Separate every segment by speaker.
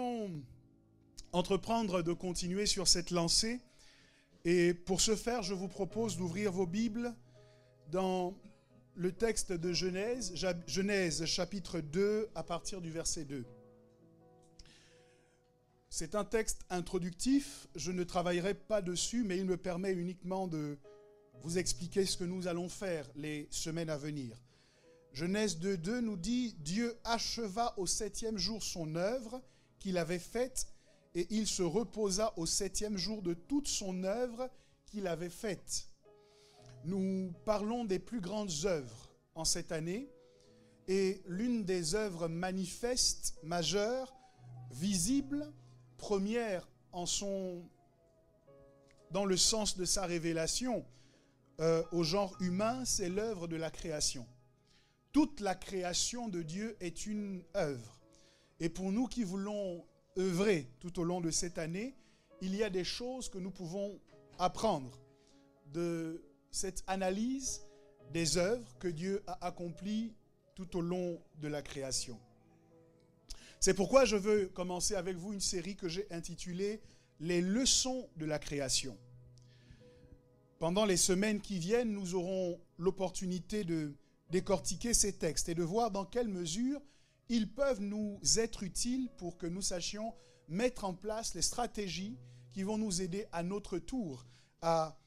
Speaker 1: allons entreprendre de continuer sur cette lancée. Et pour ce faire, je vous propose d'ouvrir vos Bibles dans le texte de Genèse, Genèse chapitre 2 à partir du verset 2. C'est un texte introductif, je ne travaillerai pas dessus, mais il me permet uniquement de vous expliquer ce que nous allons faire les semaines à venir. Genèse 2:2 nous dit « Dieu acheva au 7e jour son œuvre qu'il avait faite, et il se reposa au 7e jour de toute son œuvre qu'il avait faite. » Nous parlons des plus grandes œuvres en cette année, et l'une des œuvres manifestes, majeures, visibles, première dans le sens de sa révélation au genre humain, c'est l'œuvre de la création. Toute la création de Dieu est une œuvre. Et pour nous qui voulons œuvrer tout au long de cette année, il y a des choses que nous pouvons apprendre de cette analyse des œuvres que Dieu a accomplies tout au long de la création. C'est pourquoi je veux commencer avec vous une série que j'ai intitulée « Les leçons de la création ». Pendant les semaines qui viennent, nous aurons l'opportunité de décortiquer ces textes et de voir dans quelle mesure ils peuvent nous être utiles pour que nous sachions mettre en place les stratégies qui vont nous aider à notre tour à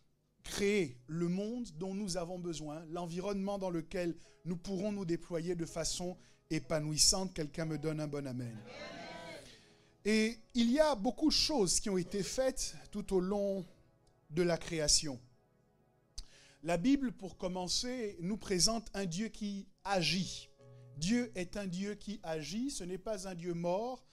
Speaker 1: créer le monde dont nous avons besoin, l'environnement dans lequel nous pourrons nous déployer de façon épanouissante. Quelqu'un me donne un bon amen. Et il y a beaucoup de choses qui ont été faites tout au long de la création. La Bible, pour commencer, nous présente un Dieu qui agit. Dieu est un Dieu qui agit, ce n'est pas un Dieu mort,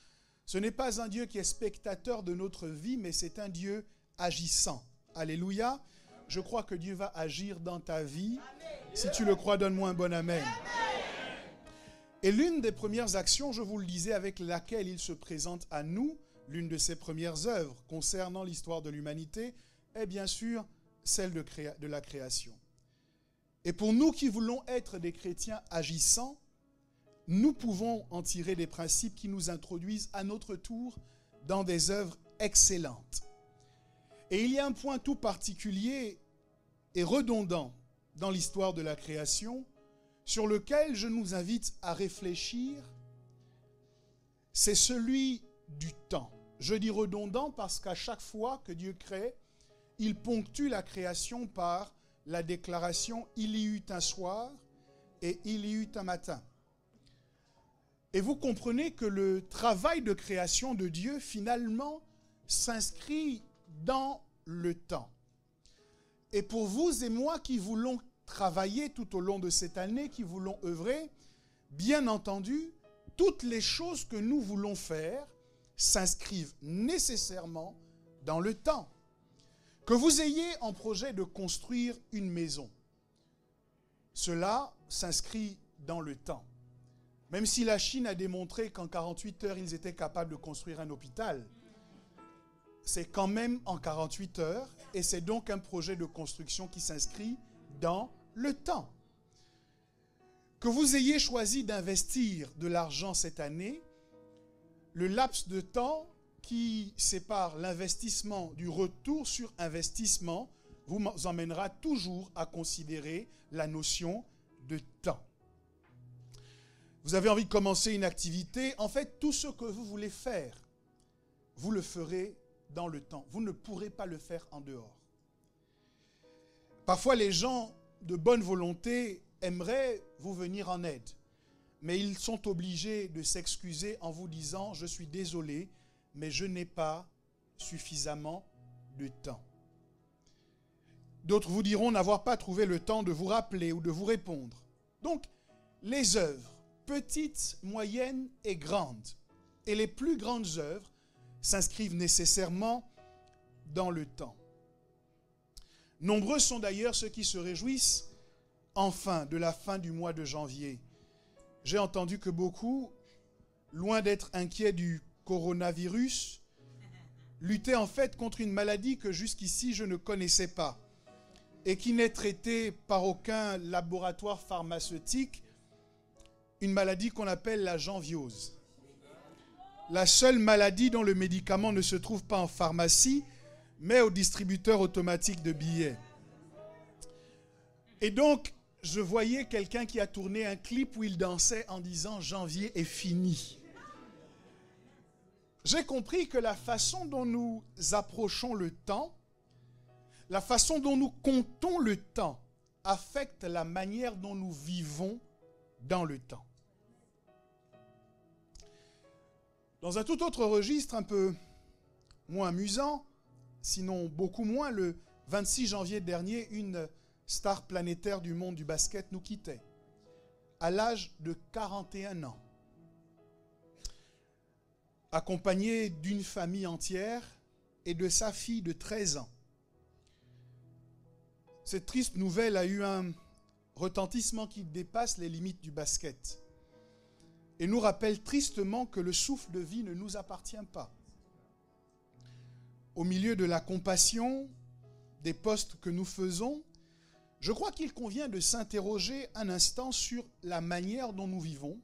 Speaker 1: ce n'est pas un Dieu qui est spectateur de notre vie, mais c'est un Dieu agissant. Alléluia. Je crois que Dieu va agir dans ta vie. Si tu le crois, donne-moi un bon amen. Et l'une des premières actions, je vous le disais, avec laquelle il se présente à nous, l'une de ses premières œuvres concernant l'histoire de l'humanité, est bien sûr celle de la création. Et pour nous qui voulons être des chrétiens agissants, nous pouvons en tirer des principes qui nous introduisent à notre tour dans des œuvres excellentes. Et il y a un point tout particulier et redondant dans l'histoire de la création sur lequel je nous invite à réfléchir, c'est celui du temps. Je dis redondant parce qu'à chaque fois que Dieu crée, il ponctue la création par la déclaration « Il y eut un soir et il y eut un matin ». Et vous comprenez que le travail de création de Dieu, finalement, s'inscrit dans le temps. Et pour vous et moi qui voulons travailler tout au long de cette année, qui voulons œuvrer, bien entendu, toutes les choses que nous voulons faire s'inscrivent nécessairement dans le temps. Que vous ayez en projet de construire une maison, cela s'inscrit dans le temps. Même si la Chine a démontré qu'en 48 heures, ils étaient capables de construire un hôpital, c'est quand même en 48 heures, et c'est donc un projet de construction qui s'inscrit dans le temps. Que vous ayez choisi d'investir de l'argent cette année, le laps de temps qui sépare l'investissement du retour sur investissement vous emmènera toujours à considérer la notion de temps. Vous avez envie de commencer une activité, en fait, tout ce que vous voulez faire, vous le ferez dans le temps. Vous ne pourrez pas le faire en dehors. Parfois, les gens de bonne volonté aimeraient vous venir en aide, mais ils sont obligés de s'excuser en vous disant « Je suis désolé, mais je n'ai pas suffisamment de temps. » D'autres vous diront n'avoir pas trouvé le temps de vous rappeler ou de vous répondre. Donc, les œuvres, petites, moyennes et grandes, et les plus grandes œuvres s'inscrivent nécessairement dans le temps. Nombreux sont d'ailleurs ceux qui se réjouissent enfin de la fin du mois de janvier. J'ai entendu que beaucoup, loin d'être inquiets du coronavirus, luttaient en fait contre une maladie que jusqu'ici je ne connaissais pas et qui n'est traitée par aucun laboratoire pharmaceutique, une maladie qu'on appelle la janviose. La seule maladie dont le médicament ne se trouve pas en pharmacie, mais au distributeur automatique de billets. Et donc, je voyais quelqu'un qui a tourné un clip où il dansait en disant « Janvier est fini ». J'ai compris que la façon dont nous approchons le temps, la façon dont nous comptons le temps, affecte la manière dont nous vivons dans le temps. Dans un tout autre registre, un peu moins amusant, sinon beaucoup moins, le 26 janvier dernier, une star planétaire du monde du basket nous quittait, à l'âge de 41 ans. Accompagné d'une famille entière et de sa fille de 13 ans. Cette triste nouvelle a eu un retentissement qui dépasse les limites du basket et nous rappelle tristement que le souffle de vie ne nous appartient pas. Au milieu de la compassion, des postes que nous faisons, je crois qu'il convient de s'interroger un instant sur la manière dont nous vivons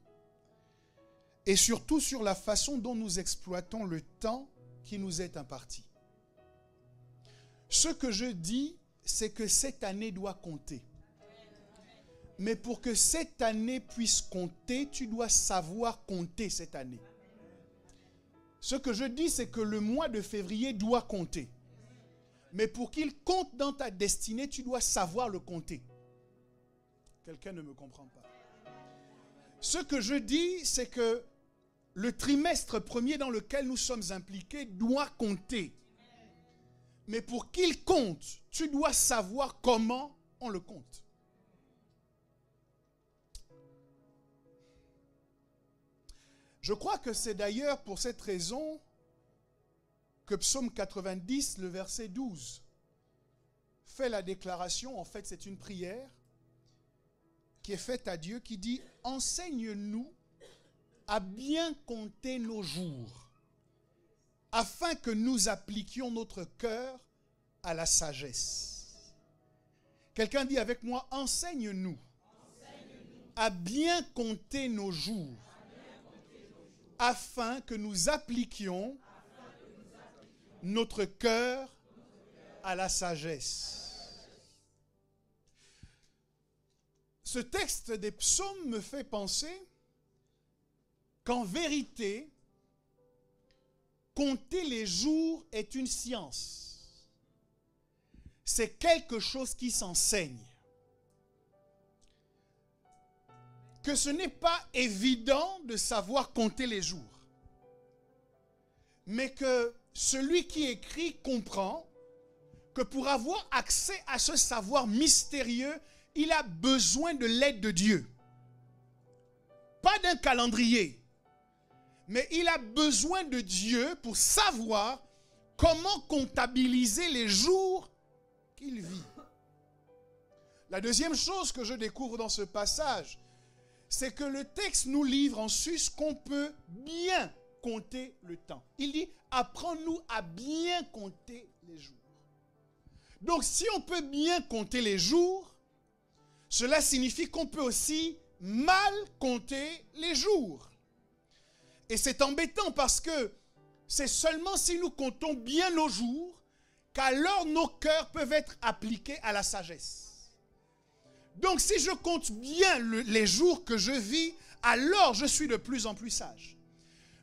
Speaker 1: et surtout sur la façon dont nous exploitons le temps qui nous est imparti. Ce que je dis, c'est que cette année doit compter. Mais pour que cette année puisse compter, tu dois savoir compter cette année. Ce que je dis, c'est que le mois de février doit compter. Mais pour qu'il compte dans ta destinée, tu dois savoir le compter. Quelqu'un ne me comprend pas. Ce que je dis, c'est que le trimestre premier dans lequel nous sommes impliqués doit compter. Mais pour qu'il compte, tu dois savoir comment on le compte. Je crois que c'est d'ailleurs pour cette raison que Psaume 90, le verset 12, fait la déclaration, en fait c'est une prière, qui est faite à Dieu, qui dit « Enseigne-nous à bien compter nos jours, afin que nous appliquions notre cœur à la sagesse. » Quelqu'un dit avec moi, « Enseigne-nous à bien compter nos jours, afin que nous appliquions notre cœur à la sagesse. » Ce texte des psaumes me fait penser qu'en vérité, compter les jours est une science. C'est quelque chose qui s'enseigne. Que ce n'est pas évident de savoir compter les jours. Mais que celui qui écrit comprend que pour avoir accès à ce savoir mystérieux, il a besoin de l'aide de Dieu. Pas d'un calendrier, mais il a besoin de Dieu pour savoir comment comptabiliser les jours qu'il vit. La deuxième chose que je découvre dans ce passage, c'est que le texte nous livre en sus qu'on peut bien compter le temps. Il dit, apprends-nous à bien compter les jours. Donc si on peut bien compter les jours, cela signifie qu'on peut aussi mal compter les jours. Et c'est embêtant parce que c'est seulement si nous comptons bien nos jours qu'alors nos cœurs peuvent être appliqués à la sagesse. Donc si je compte bien les jours que je vis, alors je suis de plus en plus sage.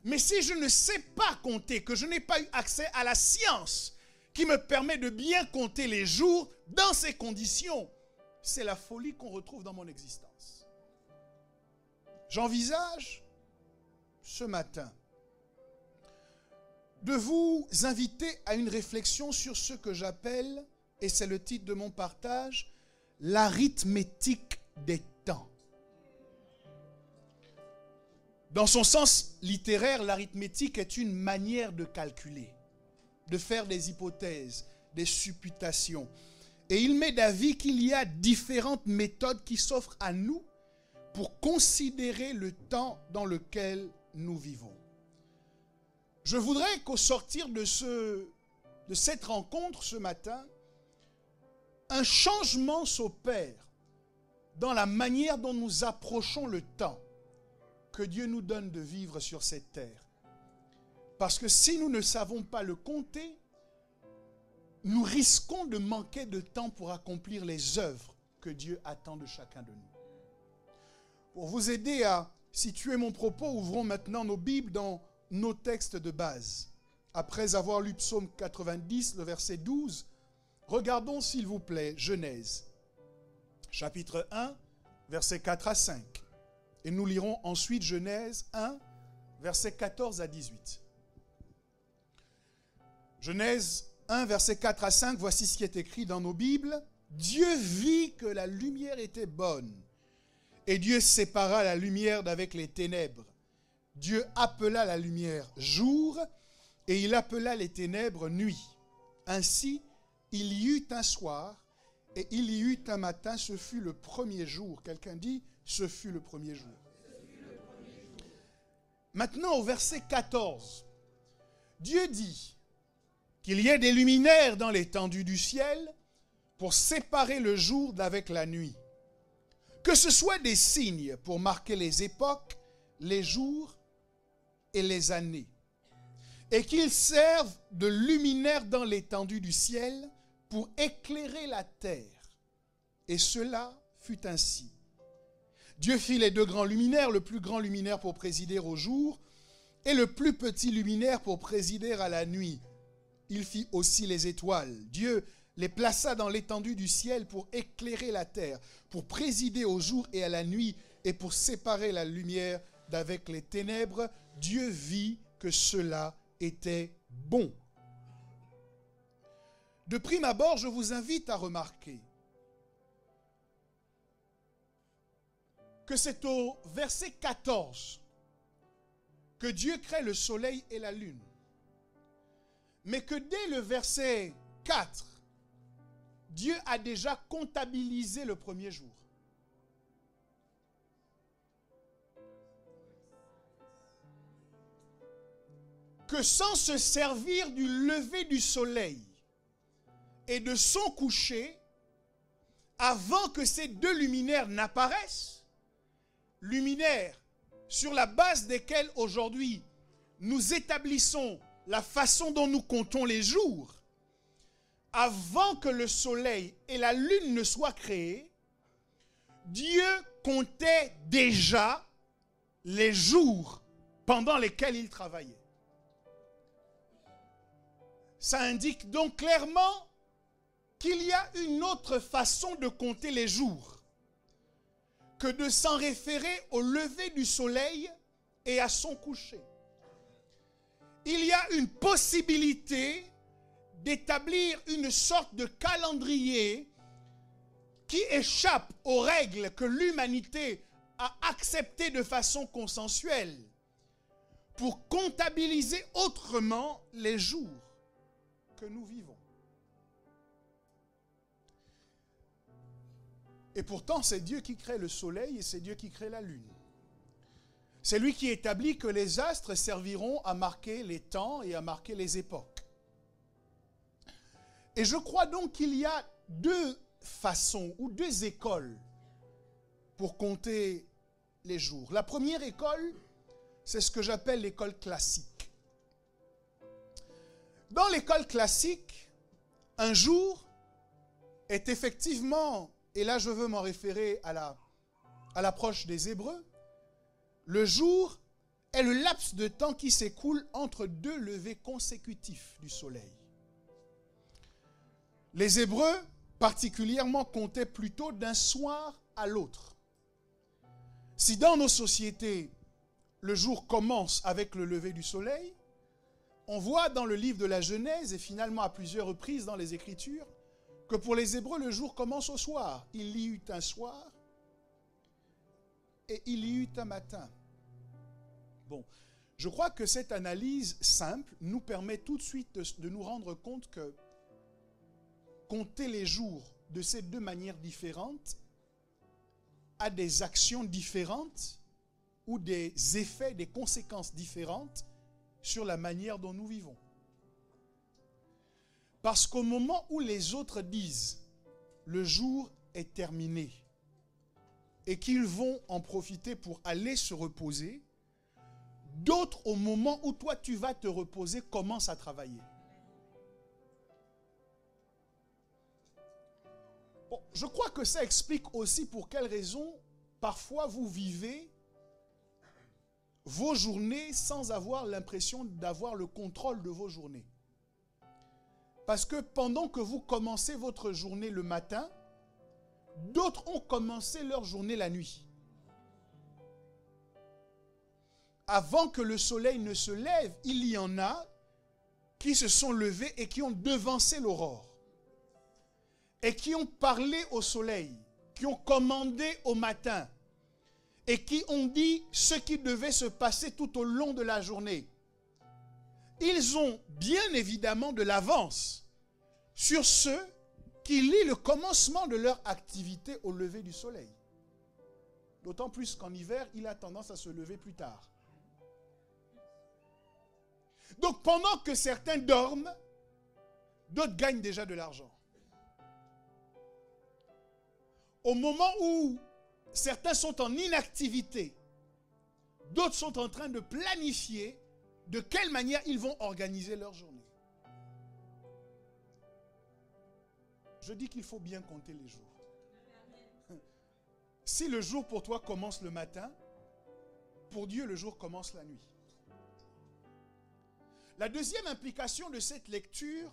Speaker 1: Mais si je ne sais pas compter, que je n'ai pas eu accès à la science qui me permet de bien compter les jours dans ces conditions, c'est la folie qu'on retrouve dans mon existence. J'envisage ce matin de vous inviter à une réflexion sur ce que j'appelle, et c'est le titre de mon partage, l'arithmétique des temps. Dans son sens littéraire, l'arithmétique est une manière de calculer, de faire des hypothèses, des supputations. Et il met d'avis qu'il y a différentes méthodes qui s'offrent à nous pour considérer le temps dans lequel nous vivons. Je voudrais qu'au sortir de cette rencontre ce matin, un changement s'opère dans la manière dont nous approchons le temps que Dieu nous donne de vivre sur cette terre. Parce que si nous ne savons pas le compter, nous risquons de manquer de temps pour accomplir les œuvres que Dieu attend de chacun de nous. Pour vous aider à situer mon propos, ouvrons maintenant nos Bibles dans nos textes de base. Après avoir lu Psaume 90, le verset 12, regardons s'il vous plaît Genèse, chapitre 1, versets 4 à 5. Et nous lirons ensuite Genèse 1, versets 14 à 18. Genèse 1, versets 4 à 5, voici ce qui est écrit dans nos Bibles. Dieu vit que la lumière était bonne, et Dieu sépara la lumière d'avec les ténèbres. Dieu appela la lumière jour, et il appela les ténèbres nuit. Ainsi, il y eut un soir, et il y eut un matin, ce fut le premier jour. Quelqu'un dit, ce fut le premier jour. Maintenant, au verset 14, Dieu dit qu'il y ait des luminaires dans l'étendue du ciel pour séparer le jour d'avec la nuit. Que ce soit des signes pour marquer les époques, les jours et les années. Et qu'ils servent de luminaires dans l'étendue du ciel pour éclairer la terre. Et cela fut ainsi. Dieu fit les deux grands luminaires, le plus grand luminaire pour présider au jour et le plus petit luminaire pour présider à la nuit. Il fit aussi les étoiles. Dieu les plaça dans l'étendue du ciel pour éclairer la terre, pour présider au jour et à la nuit et pour séparer la lumière d'avec les ténèbres. Dieu vit que cela était bon. De prime abord, je vous invite à remarquer que c'est au verset 14 que Dieu crée le soleil et la lune. Mais que dès le verset 4, Dieu a déjà comptabilisé le premier jour. Que sans se servir du lever du soleil et de son coucher, avant que ces deux luminaires n'apparaissent, luminaires sur la base desquels aujourd'hui nous établissons la façon dont nous comptons les jours, avant que le soleil et la lune ne soient créés, Dieu comptait déjà les jours pendant lesquels il travaillait. Ça indique donc clairement qu'il y a une autre façon de compter les jours que de s'en référer au lever du soleil et à son coucher. Il y a une possibilité d'établir une sorte de calendrier qui échappe aux règles que l'humanité a acceptées de façon consensuelle pour comptabiliser autrement les jours que nous vivons. Et pourtant, c'est Dieu qui crée le soleil et c'est Dieu qui crée la lune. C'est lui qui établit que les astres serviront à marquer les temps et à marquer les époques. Et je crois donc qu'il y a deux façons ou deux écoles pour compter les jours. La première école, c'est ce que j'appelle l'école classique. Dans l'école classique, un jour est effectivement, et là je veux m'en référer à l'approche des Hébreux, le jour est le laps de temps qui s'écoule entre deux levées consécutifs du soleil. Les Hébreux particulièrement comptaient plutôt d'un soir à l'autre. Si dans nos sociétés, le jour commence avec le lever du soleil, on voit dans le livre de la Genèse et finalement à plusieurs reprises dans les Écritures que pour les Hébreux, le jour commence au soir. Il y eut un soir et il y eut un matin. Bon, je crois que cette analyse simple nous permet tout de suite de nous rendre compte que compter les jours de ces deux manières différentes a des actions différentes ou des effets, des conséquences différentes sur la manière dont nous vivons. Parce qu'au moment où les autres disent « le jour est terminé » et qu'ils vont en profiter pour aller se reposer, D'autres, au moment où toi tu vas te reposer, commencent à travailler. Bon, je crois que ça explique aussi pour quelles raisons parfois vous vivez vos journées sans avoir l'impression d'avoir le contrôle de vos journées. Parce que pendant que vous commencez votre journée le matin, d'autres ont commencé leur journée la nuit. Avant que le soleil ne se lève, il y en a qui se sont levés et qui ont devancé l'aurore. Et qui ont parlé au soleil, qui ont commandé au matin et qui ont dit ce qui devait se passer tout au long de la journée. Ils ont bien évidemment de l'avance sur ceux qui lisent le commencement de leur activité au lever du soleil. D'autant plus qu'en hiver, il a tendance à se lever plus tard. Donc pendant que certains dorment, d'autres gagnent déjà de l'argent. Au moment où certains sont en inactivité, d'autres sont en train de planifier de quelle manière ils vont organiser leur journée. Je dis qu'il faut bien compter les jours. Si le jour pour toi commence le matin, pour Dieu le jour commence la nuit. La deuxième implication de cette lecture,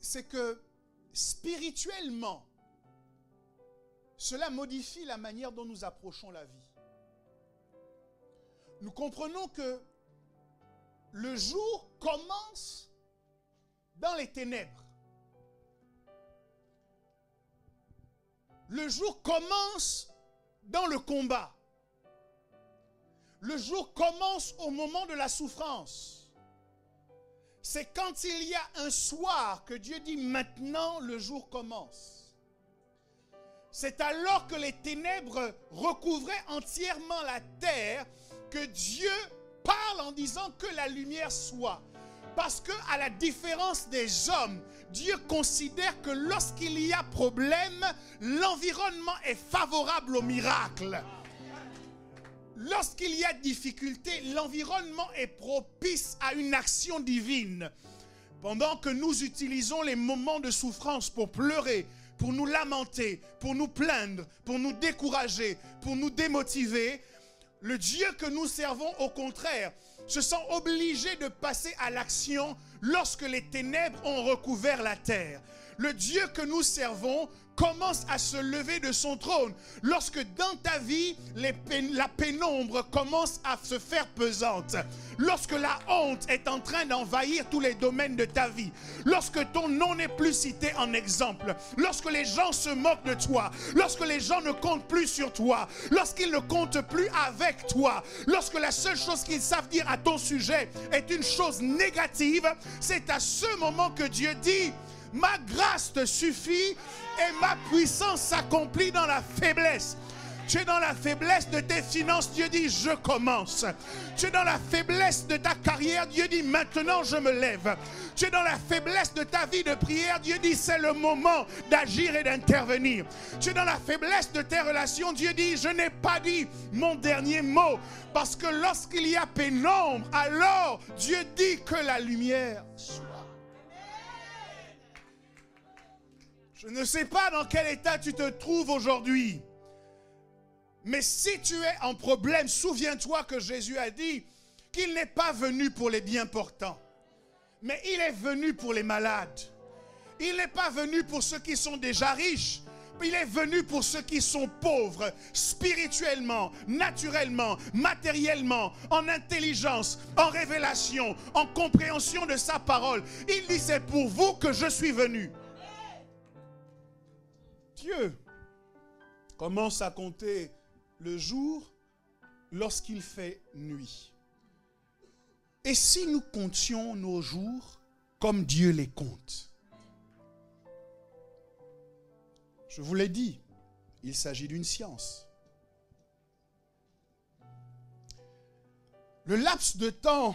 Speaker 1: c'est que spirituellement, cela modifie la manière dont nous approchons la vie. Nous comprenons que le jour commence dans les ténèbres. Le jour commence dans le combat. Le jour commence au moment de la souffrance. C'est quand il y a un soir que Dieu dit maintenant le jour commence. C'est alors que les ténèbres recouvraient entièrement la terre que Dieu parle en disant que la lumière soit. Parce que, à la différence des hommes, Dieu considère que lorsqu'il y a problème, l'environnement est favorable au miracle. Lorsqu'il y a difficulté, l'environnement est propice à une action divine. Pendant que nous utilisons les moments de souffrance pour pleurer, pour nous lamenter, pour nous plaindre, pour nous décourager, pour nous démotiver, le Dieu que nous servons, au contraire, se sent obligé de passer à l'action lorsque les ténèbres ont recouvert la terre. Le Dieu que nous servons commence à se lever de son trône lorsque dans ta vie, la pénombre commence à se faire pesante. Lorsque la honte est en train d'envahir tous les domaines de ta vie. Lorsque ton nom n'est plus cité en exemple. Lorsque les gens se moquent de toi. Lorsque les gens ne comptent plus sur toi. Lorsqu'ils ne comptent plus avec toi. Lorsque la seule chose qu'ils savent dire à ton sujet est une chose négative. C'est à ce moment que Dieu dit: ma grâce te suffit et ma puissance s'accomplit dans la faiblesse. Tu es dans la faiblesse de tes finances, Dieu dit je commence. Tu es dans la faiblesse de ta carrière, Dieu dit maintenant je me lève. Tu es dans la faiblesse de ta vie de prière, Dieu dit c'est le moment d'agir et d'intervenir. Tu es dans la faiblesse de tes relations, Dieu dit je n'ai pas dit mon dernier mot. Parce que lorsqu'il y a pénombre, alors Dieu dit que la lumière soit. Je ne sais pas dans quel état tu te trouves aujourd'hui. Mais si tu es en problème, souviens-toi que Jésus a dit qu'il n'est pas venu pour les bien portants, mais il est venu pour les malades. Il n'est pas venu pour ceux qui sont déjà riches. Il est venu pour ceux qui sont pauvres, spirituellement, naturellement, matériellement, en intelligence, en révélation, en compréhension de sa parole. Il dit c'est pour vous que je suis venu. Dieu commence à compter le jour lorsqu'il fait nuit. Et si nous comptions nos jours comme Dieu les compte? Je vous l'ai dit, il s'agit d'une science. Le laps de temps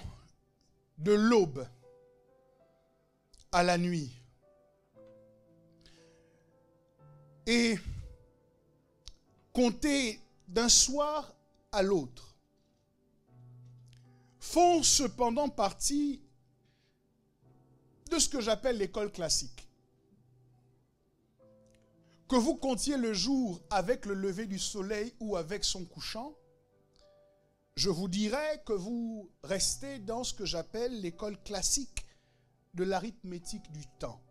Speaker 1: de l'aube à la nuit et compter d'un soir à l'autre font cependant partie de ce que j'appelle l'école classique. Que vous comptiez le jour avec le lever du soleil ou avec son couchant, je vous dirais que vous restez dans ce que j'appelle l'école classique de l'arithmétique du temps.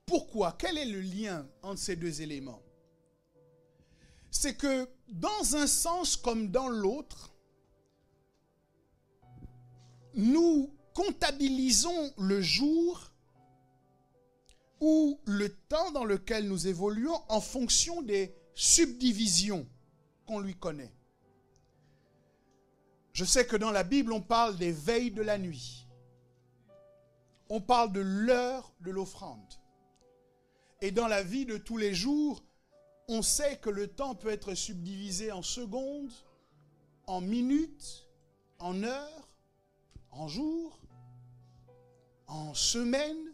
Speaker 1: Pourquoi? Quel est le lien entre ces deux éléments? C'est que dans un sens comme dans l'autre, nous comptabilisons le jour ou le temps dans lequel nous évoluons en fonction des subdivisions qu'on lui connaît. Je sais que dans la Bible, on parle des veilles de la nuit. On parle de l'heure de l'offrande. Et dans la vie de tous les jours, on sait que le temps peut être subdivisé en secondes, en minutes, en heures, en jours, en semaines,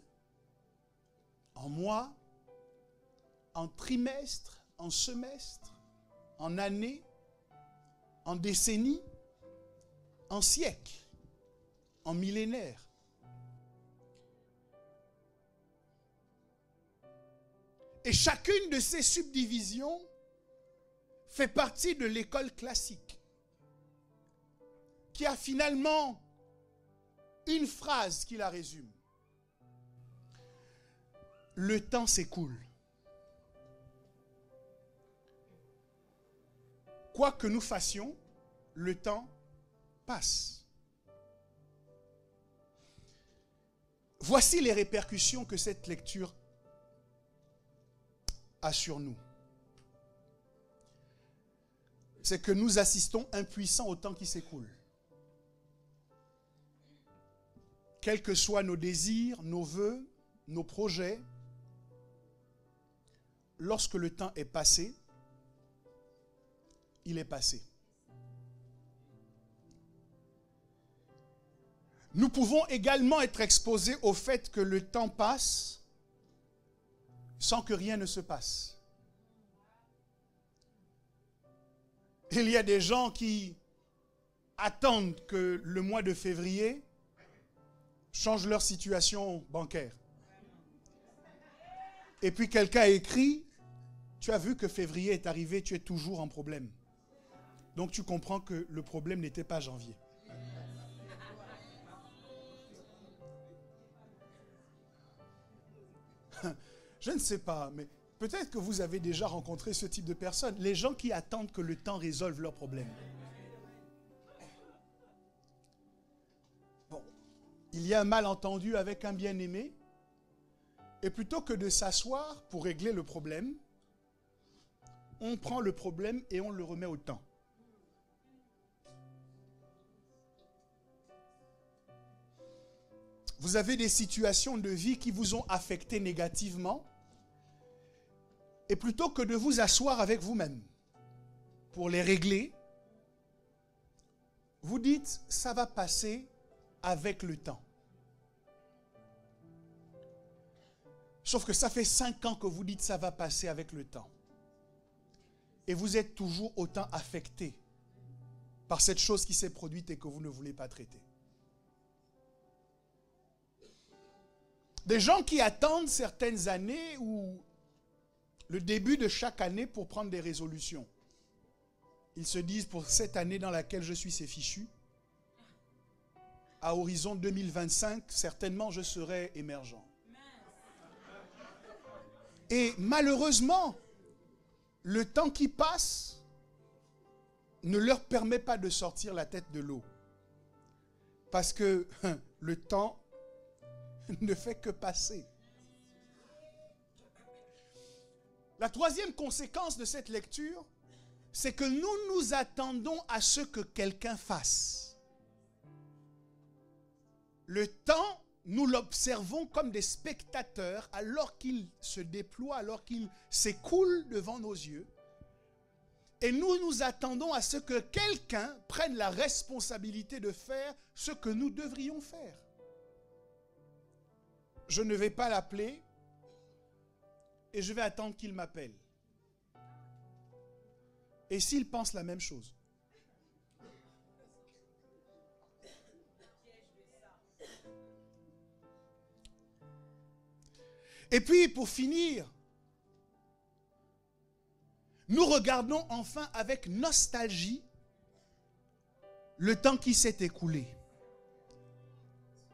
Speaker 1: en mois, en trimestres, en semestres, en années, en décennies, en siècles, en millénaires. Et chacune de ces subdivisions fait partie de l'école classique, qui a finalement une phrase qui la résume. Le temps s'écoule. Quoi que nous fassions, le temps passe. Voici les répercussions que cette lecture a sur nous. C'est que nous assistons impuissants au temps qui s'écoule. Quels que soient nos désirs, nos vœux, nos projets, lorsque le temps est passé, il est passé. Nous pouvons également être exposés au fait que le temps passe sans que rien ne se passe. Il y a des gens qui attendent que le mois de février change leur situation bancaire. Et puis quelqu'un a écrit, tu as vu que février est arrivé, tu es toujours en problème. Donc tu comprends que le problème n'était pas janvier. Je ne sais pas, mais peut-être que vous avez déjà rencontré ce type de personnes. Les gens qui attendent que le temps résolve leurs problèmes. Bon, il y a un malentendu avec un bien-aimé. Et plutôt que de s'asseoir pour régler le problème, on prend le problème et on le remet au temps. Vous avez des situations de vie qui vous ont affecté négativement. Et plutôt que de vous asseoir avec vous-même pour les régler, vous dites, ça va passer avec le temps. Sauf que ça fait 5 ans que vous dites, ça va passer avec le temps. Et vous êtes toujours autant affecté par cette chose qui s'est produite et que vous ne voulez pas traiter. Des gens qui attendent certaines années ou le début de chaque année pour prendre des résolutions. Ils se disent, pour cette année dans laquelle je suis, c'est fichu. À horizon 2025, certainement, je serai émergent. Et malheureusement, le temps qui passe ne leur permet pas de sortir la tête de l'eau. Parce que le temps ne fait que passer. La troisième conséquence de cette lecture, c'est que nous nous attendons à ce que quelqu'un fasse. Le temps, nous l'observons comme des spectateurs alors qu'il se déploie, alors qu'il s'écoule devant nos yeux. Et nous nous attendons à ce que quelqu'un prenne la responsabilité de faire ce que nous devrions faire. Je ne vais pas l'appeler et je vais attendre qu'il m'appelle. Et s'il pense la même chose? Et puis, pour finir, nous regardons enfin avec nostalgie le temps qui s'est écoulé,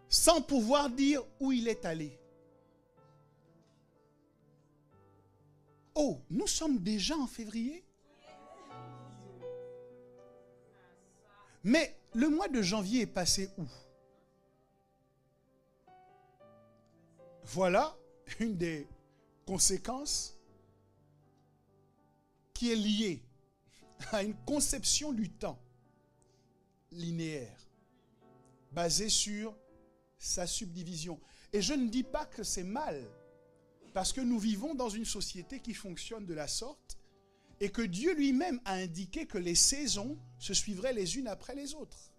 Speaker 1: sans pouvoir dire où il est allé. Oh, nous sommes déjà en février. Mais le mois de janvier est passé où? Voilà une des conséquences qui est liée à une conception du temps linéaire, basée sur sa subdivision. Et je ne dis pas que c'est mal, parce que nous vivons dans une société qui fonctionne de la sorte, et que Dieu lui-même a indiqué que les saisons se suivraient les unes après les autres.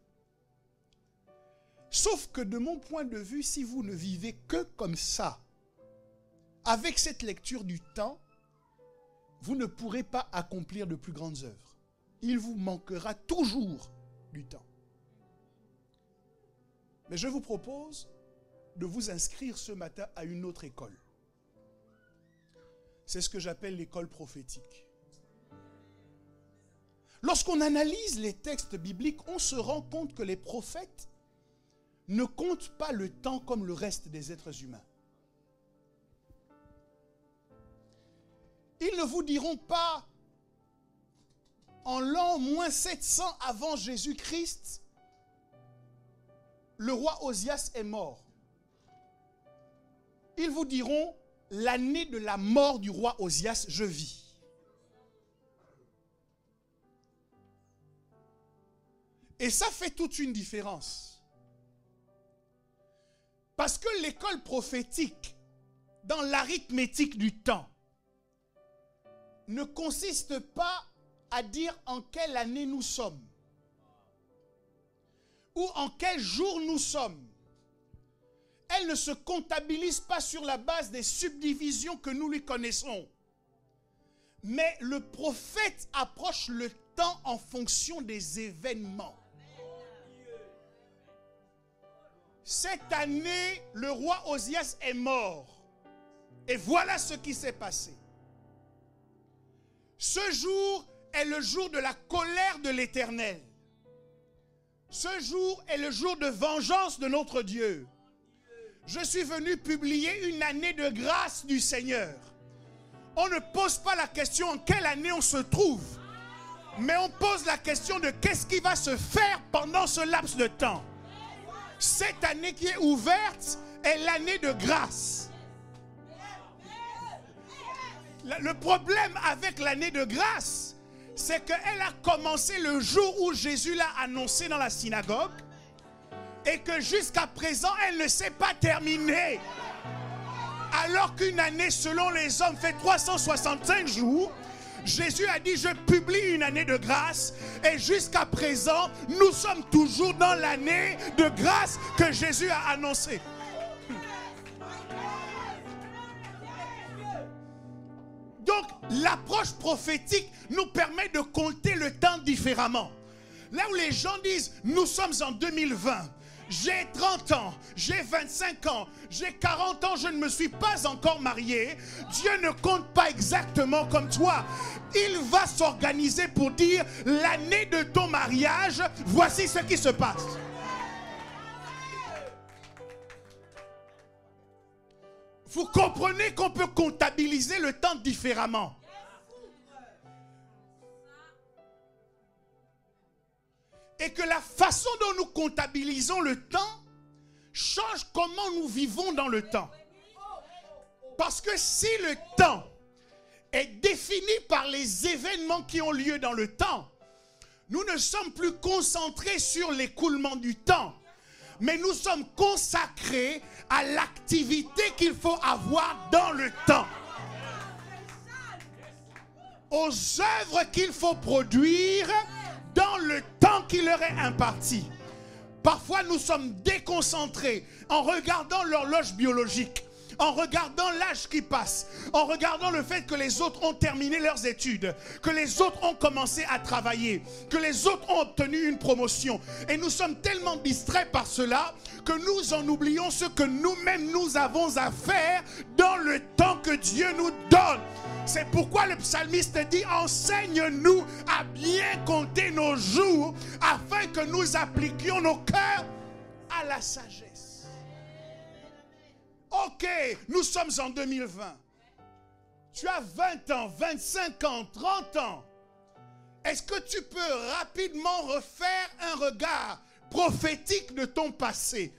Speaker 1: Sauf que de mon point de vue, si vous ne vivez que comme ça, avec cette lecture du temps, vous ne pourrez pas accomplir de plus grandes œuvres. Il vous manquera toujours du temps. Mais je vous propose de vous inscrire ce matin à une autre école. C'est ce que j'appelle l'école prophétique. Lorsqu'on analyse les textes bibliques, on se rend compte que les prophètes ne comptent pas le temps comme le reste des êtres humains. Ils ne vous diront pas, en l'an moins 700 avant Jésus-Christ, le roi Osias est mort. Ils vous diront, l'année de la mort du roi Osias, je vis. Et ça fait toute une différence. Parce que l'école prophétique, dans l'arithmétique du temps, ne consiste pas à dire en quelle année nous sommes ou en quel jour nous sommes. Elle ne se comptabilise pas sur la base des subdivisions que nous lui connaissons. Mais le prophète approche le temps en fonction des événements. Cette année, le roi Osias est mort. Et voilà ce qui s'est passé. Ce jour est le jour de la colère de l'Éternel. Ce jour est le jour de vengeance de notre Dieu. Je suis venu publier une année de grâce du Seigneur. On ne pose pas la question en quelle année on se trouve, mais on pose la question de qu'est-ce qui va se faire pendant ce laps de temps. Cette année qui est ouverte est l'année de grâce. Le problème avec l'année de grâce, c'est qu'elle a commencé le jour où Jésus l'a annoncé dans la synagogue et que jusqu'à présent, elle ne s'est pas terminée. Alors qu'une année, selon les hommes, fait 365 jours, Jésus a dit, je publie une année de grâce et jusqu'à présent, nous sommes toujours dans l'année de grâce que Jésus a annoncée. Donc, l'approche prophétique nous permet de compter le temps différemment. Là où les gens disent, nous sommes en 2020, j'ai 30 ans, j'ai 25 ans, j'ai 40 ans, je ne me suis pas encore marié. Dieu ne compte pas exactement comme toi. Il va s'organiser pour dire, l'année de ton mariage, voici ce qui se passe. Vous comprenez qu'on peut comptabiliser le temps différemment. Et que la façon dont nous comptabilisons le temps change comment nous vivons dans le temps. Parce que si le temps est défini par les événements qui ont lieu dans le temps, nous ne sommes plus concentrés sur l'écoulement du temps, mais nous sommes consacrés à l'activité qu'il faut avoir dans le temps, aux œuvres qu'il faut produire dans le temps qui leur est imparti. Parfois, nous sommes déconcentrés en regardant l'horloge biologique, en regardant l'âge qui passe, en regardant le fait que les autres ont terminé leurs études, que les autres ont commencé à travailler, que les autres ont obtenu une promotion. Et nous sommes tellement distraits par cela que nous en oublions ce que nous-mêmes nous avons à faire dans le temps que Dieu nous donne. C'est pourquoi le psalmiste dit, enseigne-nous à bien compter nos jours afin que nous appliquions nos cœurs à la sagesse. Ok, nous sommes en 2020. Tu as 20 ans, 25 ans, 30 ans. Est-ce que tu peux rapidement refaire un regard prophétique de ton passé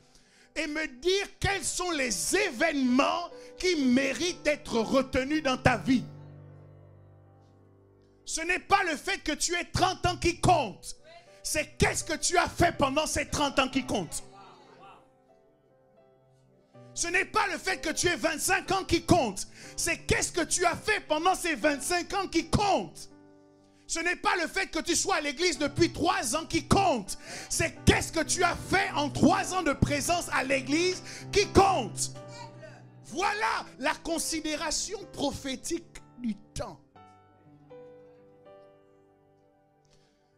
Speaker 1: et me dire quels sont les événements qui méritent d'être retenus dans ta vie? Ce n'est pas le fait que tu aies 30 ans qui compte. C'est qu'est-ce que tu as fait pendant ces 30 ans qui compte. Ce n'est pas le fait que tu aies 25 ans qui compte. C'est qu'est-ce que tu as fait pendant ces 25 ans qui compte. Ce n'est pas le fait que tu sois à l'église depuis 3 ans qui compte. C'est qu'est-ce que tu as fait en 3 ans de présence à l'église qui compte. Voilà la considération prophétique du temps.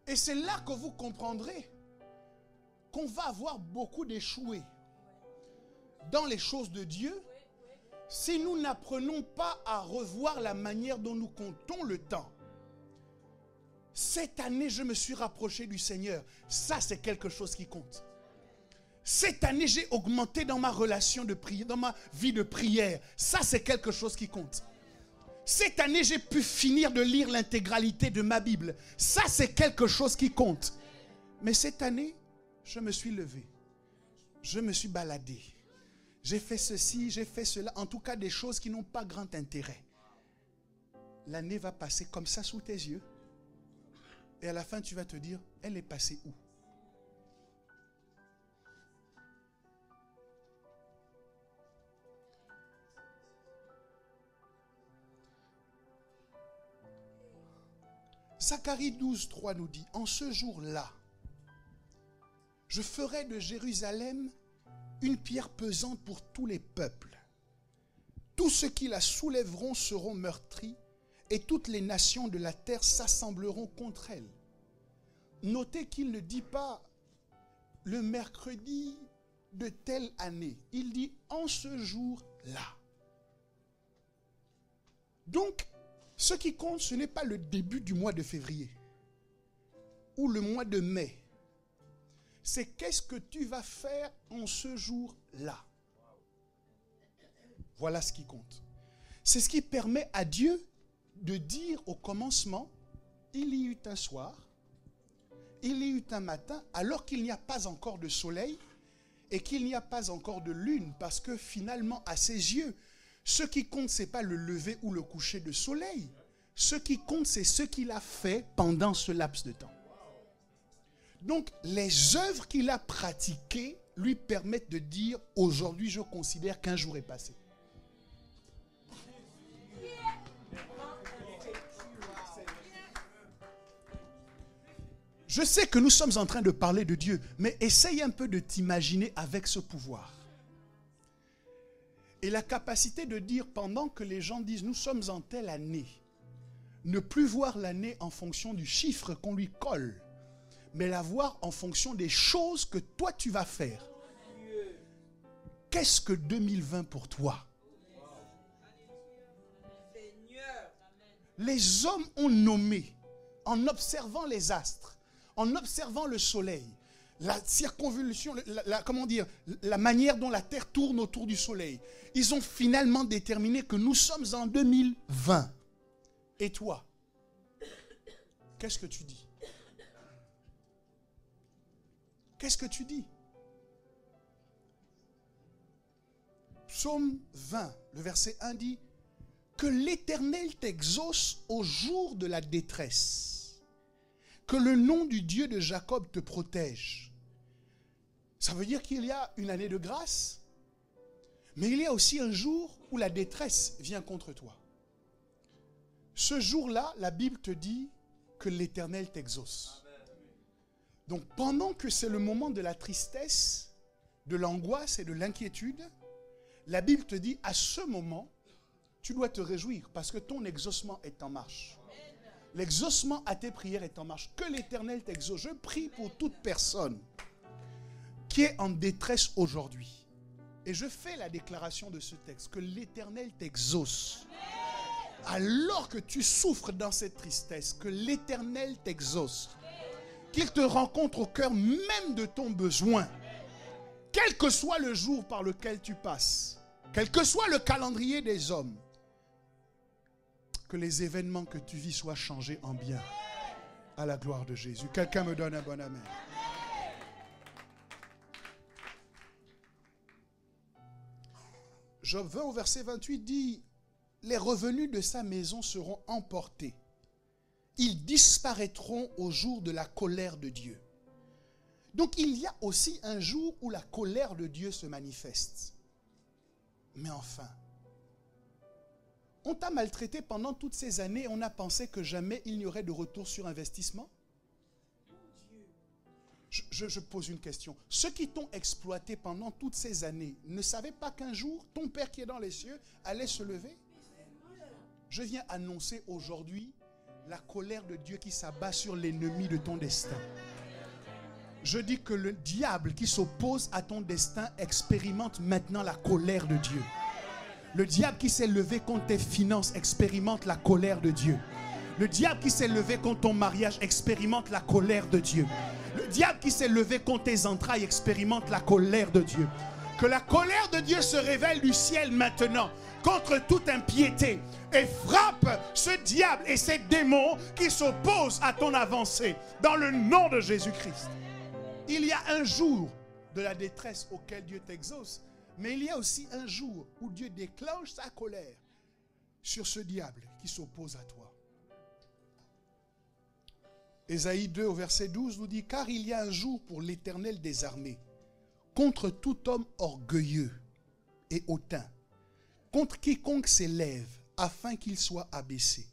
Speaker 1: Et c'est là que vous comprendrez qu'on va avoir beaucoup d'échoués dans les choses de Dieu si nous n'apprenons pas à revoir la manière dont nous comptons le temps. Cette année, je me suis rapproché du Seigneur. Ça, c'est quelque chose qui compte. Cette année, j'ai augmenté dans ma relation de prière, dans ma vie de prière. Ça, c'est quelque chose qui compte. Cette année, j'ai pu finir de lire l'intégralité de ma Bible. Ça, c'est quelque chose qui compte. Mais cette année, je me suis levé. Je me suis baladé. J'ai fait ceci, j'ai fait cela. En tout cas, des choses qui n'ont pas grand intérêt. L'année va passer comme ça sous tes yeux. Et à la fin, tu vas te dire, elle est passée où? Zacharie 12, 3 nous dit, en ce jour-là, je ferai de Jérusalem une pierre pesante pour tous les peuples. Tous ceux qui la soulèveront seront meurtris et toutes les nations de la terre s'assembleront contre elle. Notez qu'il ne dit pas le mercredi de telle année. Il dit en ce jour-là. Donc, ce qui compte, ce n'est pas le début du mois de février ou le mois de mai. C'est qu'est-ce que tu vas faire en ce jour-là. Voilà ce qui compte. C'est ce qui permet à Dieu de dire au commencement, il y eut un soir, il y eut un matin, alors qu'il n'y a pas encore de soleil et qu'il n'y a pas encore de lune, parce que finalement, à ses yeux, ce qui compte, ce n'est pas le lever ou le coucher de soleil. Ce qui compte, c'est ce qu'il a fait pendant ce laps de temps. Donc, les œuvres qu'il a pratiquées lui permettent de dire, aujourd'hui, je considère qu'un jour est passé. Je sais que nous sommes en train de parler de Dieu, mais essaye un peu de t'imaginer avec ce pouvoir. Et la capacité de dire, pendant que les gens disent, nous sommes en telle année, ne plus voir l'année en fonction du chiffre qu'on lui colle, mais la voir en fonction des choses que toi tu vas faire. Qu'est-ce que 2020 pour toi? Les hommes ont nommé, en observant les astres, en observant le soleil, la circonvolution, la manière dont la Terre tourne autour du soleil. Ils ont finalement déterminé que nous sommes en 2020. Et toi, qu'est-ce que tu dis? Qu'est-ce que tu dis? Psaume 20, le verset 1 dit que l'Éternel t'exauce au jour de la détresse, que le nom du Dieu de Jacob te protège. Ça veut dire qu'il y a une année de grâce, mais il y a aussi un jour où la détresse vient contre toi. Ce jour-là, la Bible te dit que l'Éternel t'exauce. Donc pendant que c'est le moment de la tristesse, de l'angoisse et de l'inquiétude, la Bible te dit à ce moment, tu dois te réjouir parce que ton exaucement est en marche. L'exaucement à tes prières est en marche. Que l'Éternel t'exauce. Je prie pour toute personne qui est en détresse aujourd'hui. Et je fais la déclaration de ce texte, que l'Éternel t'exauce. Alors que tu souffres dans cette tristesse, que l'Éternel t'exauce. Qu'il te rencontre au cœur même de ton besoin. Quel que soit le jour par lequel tu passes, quel que soit le calendrier des hommes, que les événements que tu vis soient changés en bien. À la gloire de Jésus. Quelqu'un me donne un bon amen. Job 20 au verset 28 dit, les revenus de sa maison seront emportés. Ils disparaîtront au jour de la colère de Dieu. Donc il y a aussi un jour où la colère de Dieu se manifeste. Mais enfin, on t'a maltraité pendant toutes ces années et on a pensé que jamais il n'y aurait de retour sur investissement. Je pose une question. Ceux qui t'ont exploité pendant toutes ces années ne savaient pas qu'un jour, ton Père qui est dans les cieux allait se lever? Je viens annoncer aujourd'hui la colère de Dieu qui s'abat sur l'ennemi de ton destin. Je dis que le diable qui s'oppose à ton destin expérimente maintenant la colère de Dieu. Le diable qui s'est levé contre tes finances expérimente la colère de Dieu. Le diable qui s'est levé contre ton mariage expérimente la colère de Dieu. Le diable qui s'est levé contre tes entrailles expérimente la colère de Dieu. Que la colère de Dieu se révèle du ciel maintenant contre toute impiété et frappe ce diable et ces démons qui s'opposent à ton avancée dans le nom de Jésus-Christ. Il y a un jour de la détresse auquel Dieu t'exauce, mais il y a aussi un jour où Dieu déclenche sa colère sur ce diable qui s'oppose à toi. Ésaïe 2 au verset 12 nous dit, car il y a un jour pour l'Éternel des armées, contre tout homme orgueilleux et hautain, contre quiconque s'élève, afin qu'il soit abaissé.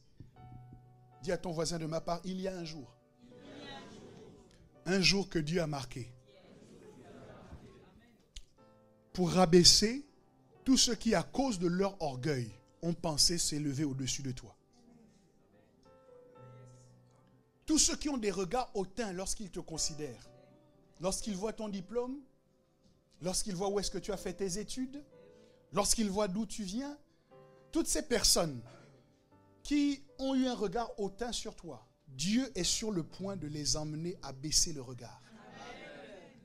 Speaker 1: Dis à ton voisin de ma part, il y a un jour. Un jour que Dieu a marqué. Pour rabaisser tous ceux qui, à cause de leur orgueil, ont pensé s'élever au-dessus de toi. Tous ceux qui ont des regards hautains lorsqu'ils te considèrent, lorsqu'ils voient ton diplôme, lorsqu'ils voient où est-ce que tu as fait tes études, lorsqu'ils voient d'où tu viens, toutes ces personnes qui ont eu un regard hautain sur toi, Dieu est sur le point de les emmener à baisser le regard.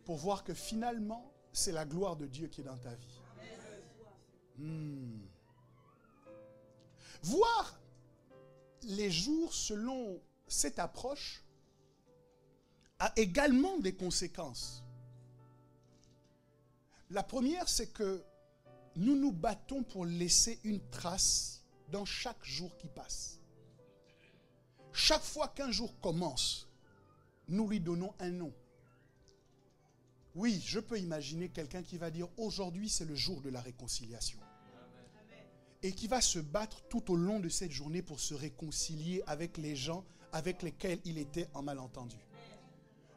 Speaker 1: Pour voir que finalement, c'est la gloire de Dieu qui est dans ta vie. Voir les jours selon cette approche a également des conséquences. La première, c'est que nous nous battons pour laisser une trace dans chaque jour qui passe. Chaque fois qu'un jour commence, nous lui donnons un nom. Oui, je peux imaginer quelqu'un qui va dire aujourd'hui c'est le jour de la réconciliation. Et qui va se battre tout au long de cette journée pour se réconcilier avec les gens avec lesquels il était en malentendu.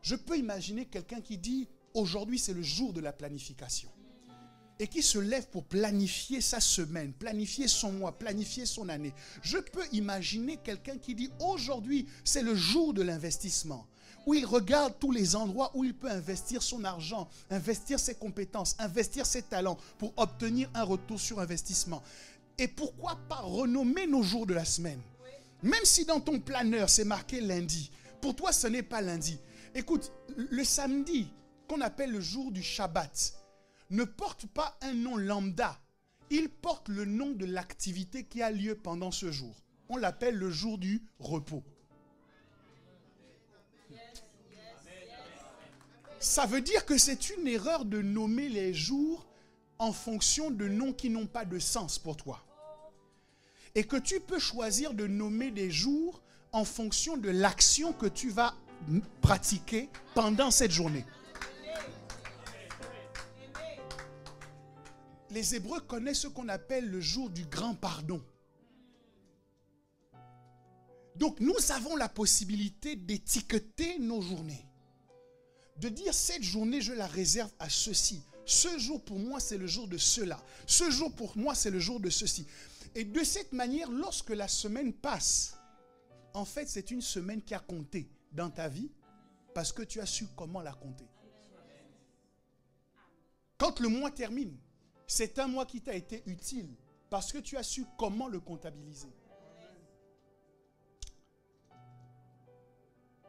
Speaker 1: Je peux imaginer quelqu'un qui dit aujourd'hui c'est le jour de la planification. Et qui se lève pour planifier sa semaine, planifier son mois, planifier son année. Je peux imaginer quelqu'un qui dit aujourd'hui c'est le jour de l'investissement. Où il regarde tous les endroits où il peut investir son argent, investir ses compétences, investir ses talents pour obtenir un retour sur investissement. Et pourquoi pas renommer nos jours de la semaine? Même si dans ton planeur c'est marqué lundi, pour toi ce n'est pas lundi. Écoute, le samedi qu'on appelle le jour du Shabbat ne porte pas un nom lambda. Il porte le nom de l'activité qui a lieu pendant ce jour. On l'appelle le jour du repos. Ça veut dire que c'est une erreur de nommer les jours en fonction de noms qui n'ont pas de sens pour toi. Et que tu peux choisir de nommer des jours en fonction de l'action que tu vas pratiquer pendant cette journée. Les Hébreux connaissent ce qu'on appelle le jour du grand pardon. Donc nous avons la possibilité d'étiqueter nos journées. De dire cette journée je la réserve à ceci. Ce jour pour moi c'est le jour de cela. Ce jour pour moi c'est le jour de ceci. Et de cette manière, lorsque la semaine passe, en fait c'est une semaine qui a compté. Qui a compté dans ta vie parce que tu as su comment la compter. Quand le mois termine, c'est un mois qui t'a été utile parce que tu as su comment le comptabiliser.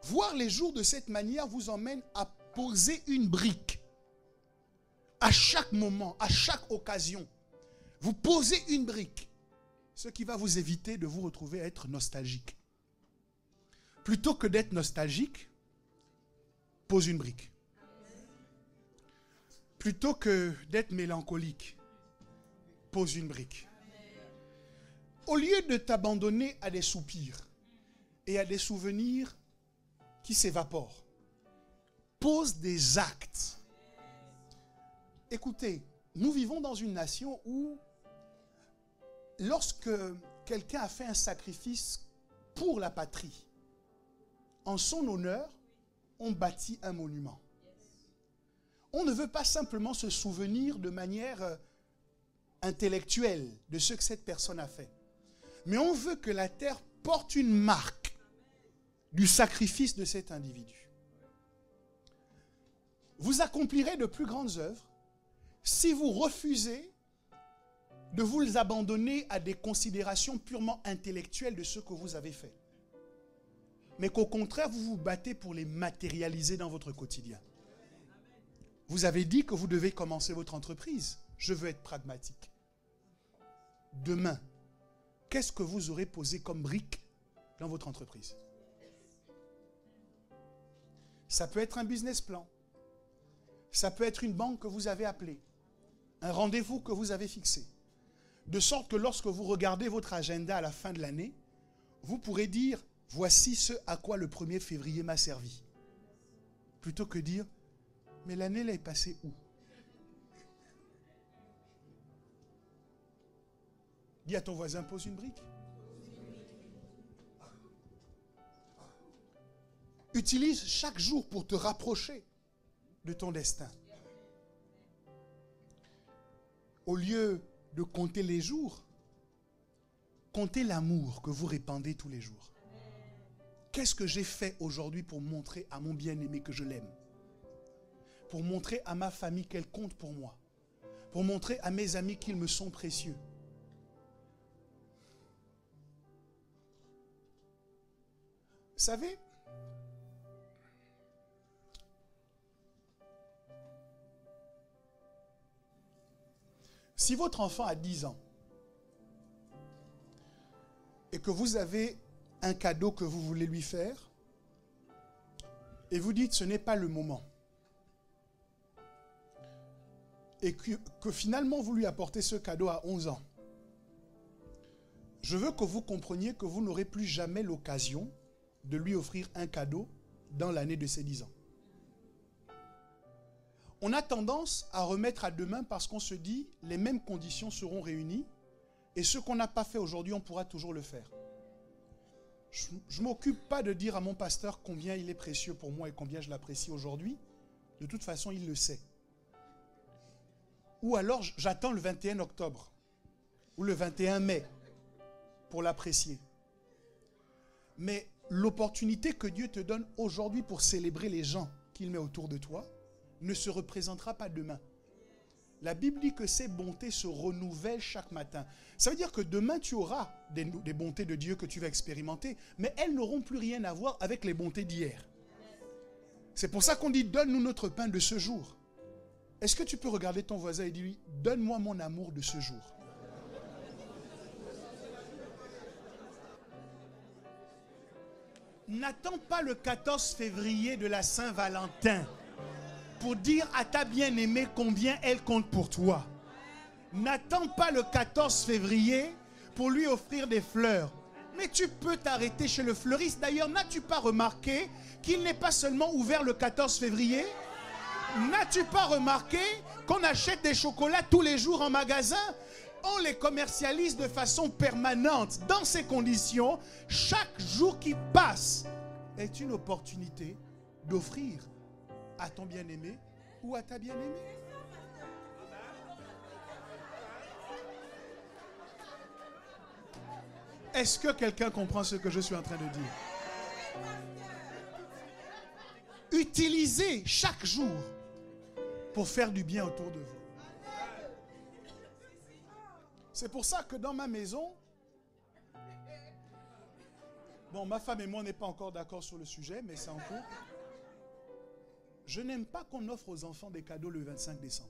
Speaker 1: Voir les jours de cette manière vous emmène à poser une brique. À chaque moment, à chaque occasion, vous posez une brique. Ce qui va vous éviter de vous retrouver à être nostalgique. Plutôt que d'être nostalgique, pose une brique. Plutôt que d'être mélancolique, pose une brique. Au lieu de t'abandonner à des soupirs et à des souvenirs qui s'évaporent, pose des actes. Écoutez, nous vivons dans une nation où, lorsque quelqu'un a fait un sacrifice pour la patrie, en son honneur, on bâtit un monument. On ne veut pas simplement se souvenir de manière intellectuelle de ce que cette personne a fait. Mais on veut que la terre porte une marque du sacrifice de cet individu. Vous accomplirez de plus grandes œuvres si vous refusez de vous abandonner à des considérations purement intellectuelles de ce que vous avez fait. Mais qu'au contraire, vous vous battez pour les matérialiser dans votre quotidien. Vous avez dit que vous devez commencer votre entreprise. Je veux être pragmatique. Demain, qu'est-ce que vous aurez posé comme brique dans votre entreprise? Ça peut être un business plan. Ça peut être une banque que vous avez appelée. Un rendez-vous que vous avez fixé. De sorte que lorsque vous regardez votre agenda à la fin de l'année, vous pourrez dire, voici ce à quoi le 1er février m'a servi. Plutôt que dire, mais l'année là est passée où? Dis à ton voisin, pose une brique. Utilise chaque jour pour te rapprocher de ton destin. Au lieu de compter les jours, comptez l'amour que vous répandez tous les jours. Qu'est-ce que j'ai fait aujourd'hui pour montrer à mon bien-aimé que je l'aime? Pour montrer à ma famille qu'elle compte pour moi? Pour montrer à mes amis qu'ils me sont précieux? Vous savez, si votre enfant a 10 ans et que vous avez un cadeau que vous voulez lui faire et vous dites ce n'est pas le moment et que finalement vous lui apportez ce cadeau à 11 ans, je veux que vous compreniez que vous n'aurez plus jamais l'occasion de lui offrir un cadeau dans l'année de ses 10 ans. On a tendance à remettre à demain parce qu'on se dit les mêmes conditions seront réunies et ce qu'on n'a pas fait aujourd'hui, on pourra toujours le faire. Je ne m'occupe pas de dire à mon pasteur combien il est précieux pour moi et combien je l'apprécie aujourd'hui. De toute façon, il le sait. Ou alors, j'attends le 21 octobre ou le 21 mai pour l'apprécier. Mais l'opportunité que Dieu te donne aujourd'hui pour célébrer les gens qu'il met autour de toi ne se représentera pas demain. La Bible dit que ces bontés se renouvellent chaque matin. Ça veut dire que demain, tu auras des bontés de Dieu que tu vas expérimenter, mais elles n'auront plus rien à voir avec les bontés d'hier. C'est pour ça qu'on dit, donne-nous notre pain de ce jour. Est-ce que tu peux regarder ton voisin et dire, donne-moi mon amour de ce jour? N'attends pas le 14 février de la Saint-Valentin pour dire à ta bien-aimée combien elle compte pour toi. N'attends pas le 14 février pour lui offrir des fleurs. Mais tu peux t'arrêter chez le fleuriste. D'ailleurs, n'as-tu pas remarqué qu'il n'est pas seulement ouvert le 14 février? N'as-tu pas remarqué qu'on achète des chocolats tous les jours en magasin? On les commercialise de façon permanente. Dans ces conditions, chaque jour qui passe est une opportunité d'offrir à ton bien-aimé ou à ta bien-aimée. Est-ce que quelqu'un comprend ce que je suis en train de dire? Utilisez chaque jour pour faire du bien autour de vous. C'est pour ça que dans ma maison, bon, ma femme et moi, on n'est pas encore d'accord sur le sujet, mais c'est en cours. Je n'aime pas qu'on offre aux enfants des cadeaux le 25 décembre.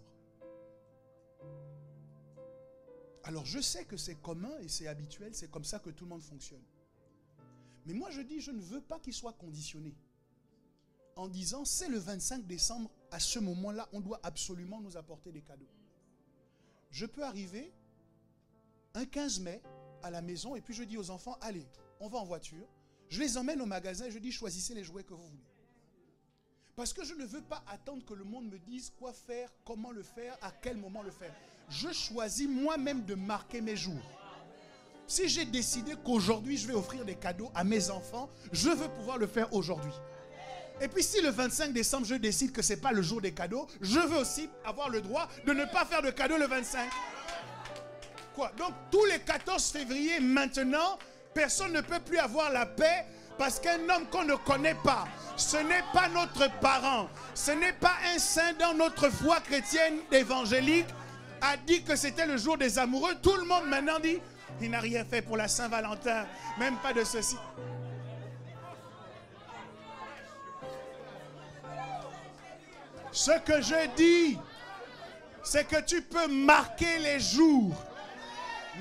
Speaker 1: Alors, je sais que c'est commun et c'est habituel, c'est comme ça que tout le monde fonctionne. Mais moi, je dis, je ne veux pas qu'ils soient conditionnés. En disant, c'est le 25 décembre, à ce moment-là, on doit absolument nous apporter des cadeaux. Je peux arriver un 15 mai à la maison et puis je dis aux enfants, allez, on va en voiture. Je les emmène au magasin et je dis, choisissez les jouets que vous voulez. Parce que je ne veux pas attendre que le monde me dise quoi faire, comment le faire, à quel moment le faire. Je choisis moi-même de marquer mes jours. Si j'ai décidé qu'aujourd'hui je vais offrir des cadeaux à mes enfants, je veux pouvoir le faire aujourd'hui. Et puis si le 25 décembre je décide que ce n'est pas le jour des cadeaux, je veux aussi avoir le droit de ne pas faire de cadeaux le 25. Quoi? Donc tous les 14 février maintenant, personne ne peut plus avoir la paix parce qu'un homme qu'on ne connaît pas, ce n'est pas notre parent, ce n'est pas un saint dans notre foi chrétienne évangélique, a dit que c'était le jour des amoureux. Tout le monde maintenant dit, il n'a rien fait pour la Saint-Valentin, même pas de ceci. Ce que je dis, c'est que tu peux marquer les jours.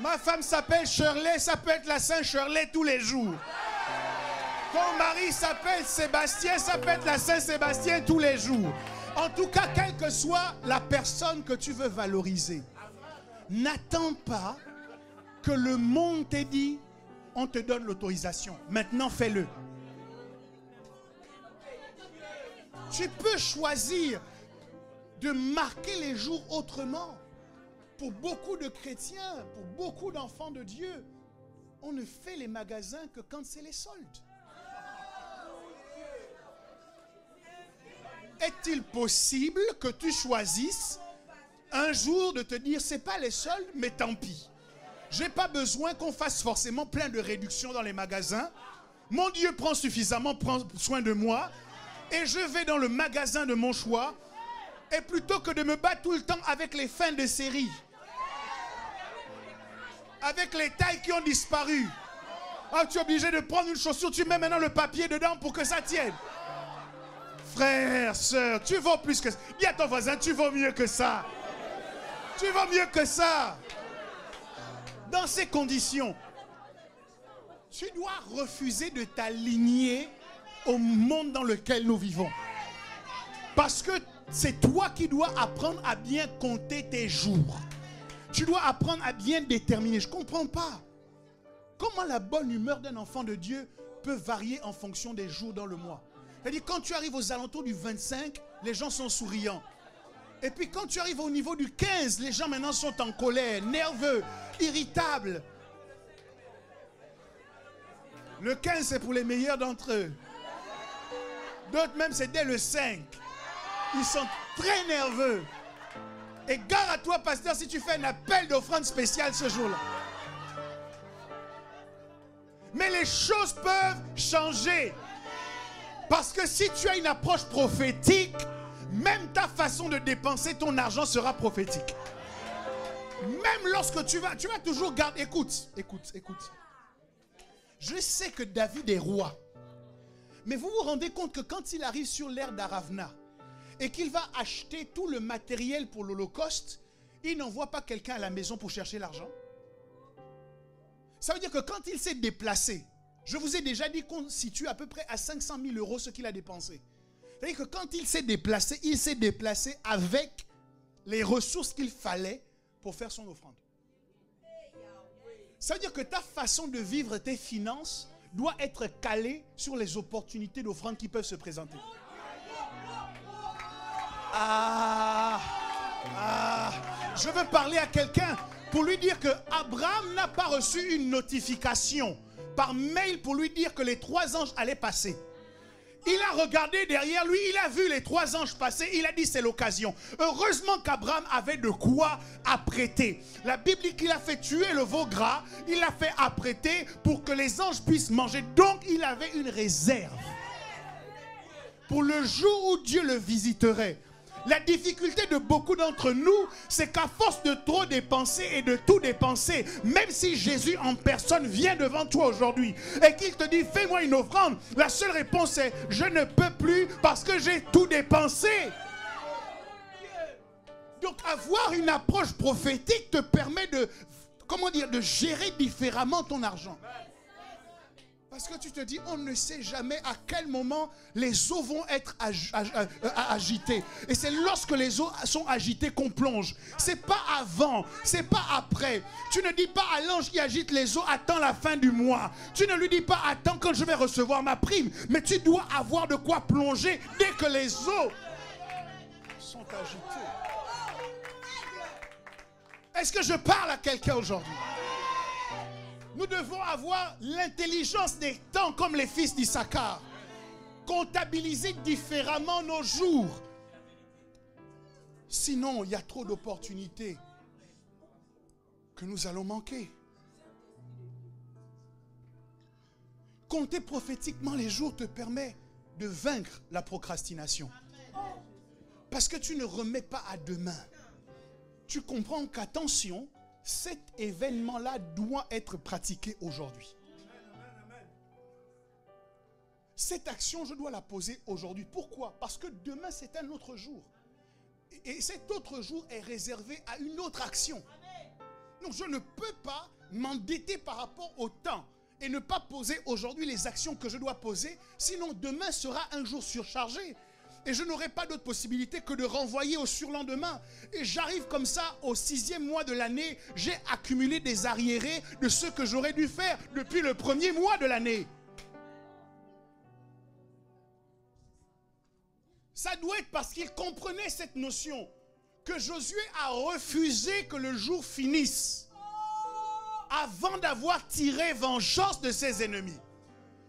Speaker 1: Ma femme s'appelle Shirley, ça peut être la Saint-Shirley tous les jours. Ton mari s'appelle Sébastien, ça peut être la Saint-Sébastien tous les jours. En tout cas, quelle que soit la personne que tu veux valoriser, n'attends pas que le monde t'ait dit, on te donne l'autorisation. Maintenant, fais-le. Tu peux choisir de marquer les jours autrement. Pour beaucoup de chrétiens, pour beaucoup d'enfants de Dieu, on ne fait les magasins que quand c'est les soldes. Est-il possible que tu choisisses un jour de te dire, c'est pas les soldes, mais tant pis. J'ai pas besoin qu'on fasse forcément plein de réductions dans les magasins. Mon Dieu prend suffisamment soin de moi et je vais dans le magasin de mon choix. Et plutôt que de me battre tout le temps avec les fins de série, avec les tailles qui ont disparu, tu es obligé de prendre une chaussure, tu mets maintenant le papier dedans pour que ça tienne. Frère, sœur, tu vaux plus que ça. Dis à ton voisin, tu vaux mieux que ça. Tu vaux mieux que ça. Dans ces conditions, tu dois refuser de t'aligner au monde dans lequel nous vivons. Parce que c'est toi qui dois apprendre à bien compter tes jours. Tu dois apprendre à bien déterminer. Je ne comprends pas. Comment la bonne humeur d'un enfant de Dieu peut varier en fonction des jours dans le mois. C'est-à-dire quand tu arrives aux alentours du 25, les gens sont souriants. Et puis quand tu arrives au niveau du 15, les gens maintenant sont en colère, nerveux, irritables. Le 15, c'est pour les meilleurs d'entre eux. D'autres même, c'est dès le 5. Ils sont très nerveux. Et gare à toi, pasteur, si tu fais un appel d'offrande spéciale ce jour-là. Mais les choses peuvent changer. Parce que si tu as une approche prophétique, même ta façon de dépenser ton argent sera prophétique. Même lorsque tu vas toujours garder. Écoute. Je sais que David est roi. Mais vous vous rendez compte que quand il arrive sur l'ère d'Aravna et qu'il va acheter tout le matériel pour l'Holocauste, il n'envoie pas quelqu'un à la maison pour chercher l'argent. Ça veut dire que quand il s'est déplacé, je vous ai déjà dit qu'on situe à peu près à 500 000 euros ce qu'il a dépensé. C'est-à-dire que quand il s'est déplacé avec les ressources qu'il fallait pour faire son offrande. Ça veut dire que ta façon de vivre tes finances doit être calée sur les opportunités d'offrande qui peuvent se présenter. Je veux parler à quelqu'un pour lui dire que Abraham n'a pas reçu une notification par mail pour lui dire que les 3 anges allaient passer. Il a regardé derrière lui, il a vu les 3 anges passer, il a dit c'est l'occasion. Heureusement qu'Abraham avait de quoi apprêter. La Bible dit qu'il a fait tuer le veau gras, il l'a fait apprêter pour que les anges puissent manger. Donc il avait une réserve pour le jour où Dieu le visiterait. La difficulté de beaucoup d'entre nous, c'est qu'à force de trop dépenser et de tout dépenser, même si Jésus en personne vient devant toi aujourd'hui et qu'il te dit fais-moi une offrande, la seule réponse est je ne peux plus parce que j'ai tout dépensé. Donc avoir une approche prophétique te permet de, de gérer différemment ton argent. Parce que tu te dis, on ne sait jamais à quel moment les eaux vont être agitées. Et c'est lorsque les eaux sont agitées qu'on plonge. C'est pas avant, c'est pas après. Tu ne dis pas à l'ange qui agite les eaux, attends la fin du mois. Tu ne lui dis pas, attends quand je vais recevoir ma prime. Mais tu dois avoir de quoi plonger dès que les eaux sont agitées. Est-ce que je parle à quelqu'un aujourd'hui? Nous devons avoir l'intelligence des temps comme les fils d'Issachar. Comptabiliser différemment nos jours. Sinon, il y a trop d'opportunités que nous allons manquer. Compter prophétiquement les jours te permet de vaincre la procrastination. Parce que tu ne remets pas à demain. Tu comprends qu'attention, cet événement-là doit être pratiqué aujourd'hui. Cette action, je dois la poser aujourd'hui. Pourquoi? Parce que demain, c'est un autre jour. Et cet autre jour est réservé à une autre action. Donc, je ne peux pas m'endetter par rapport au temps et ne pas poser aujourd'hui les actions que je dois poser. Sinon, demain sera un jour surchargé. Et je n'aurai pas d'autre possibilité que de renvoyer au surlendemain. Et j'arrive comme ça au 6e mois de l'année. J'ai accumulé des arriérés de ce que j'aurais dû faire depuis le 1er mois de l'année. Ça doit être parce qu'il comprenait cette notion que Josué a refusé que le jour finisse avant d'avoir tiré vengeance de ses ennemis.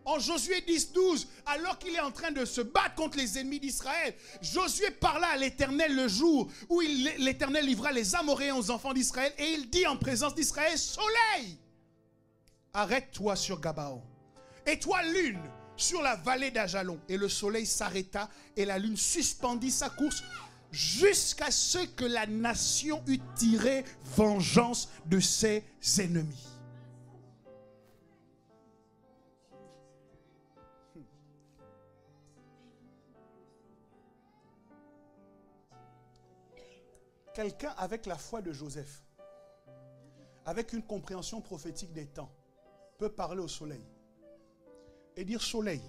Speaker 1: En Josué 10-12, alors qu'il est en train de se battre contre les ennemis d'Israël, Josué parla à l'Éternel le jour où l'Éternel livra les Amoréens aux enfants d'Israël et il dit en présence d'Israël, soleil, arrête-toi sur Gabaon et toi lune sur la vallée d'Ajalon. Et le soleil s'arrêta et la lune suspendit sa course jusqu'à ce que la nation eût tiré vengeance de ses ennemis. Quelqu'un avec la foi de Joseph, avec une compréhension prophétique des temps, peut parler au soleil et dire, soleil,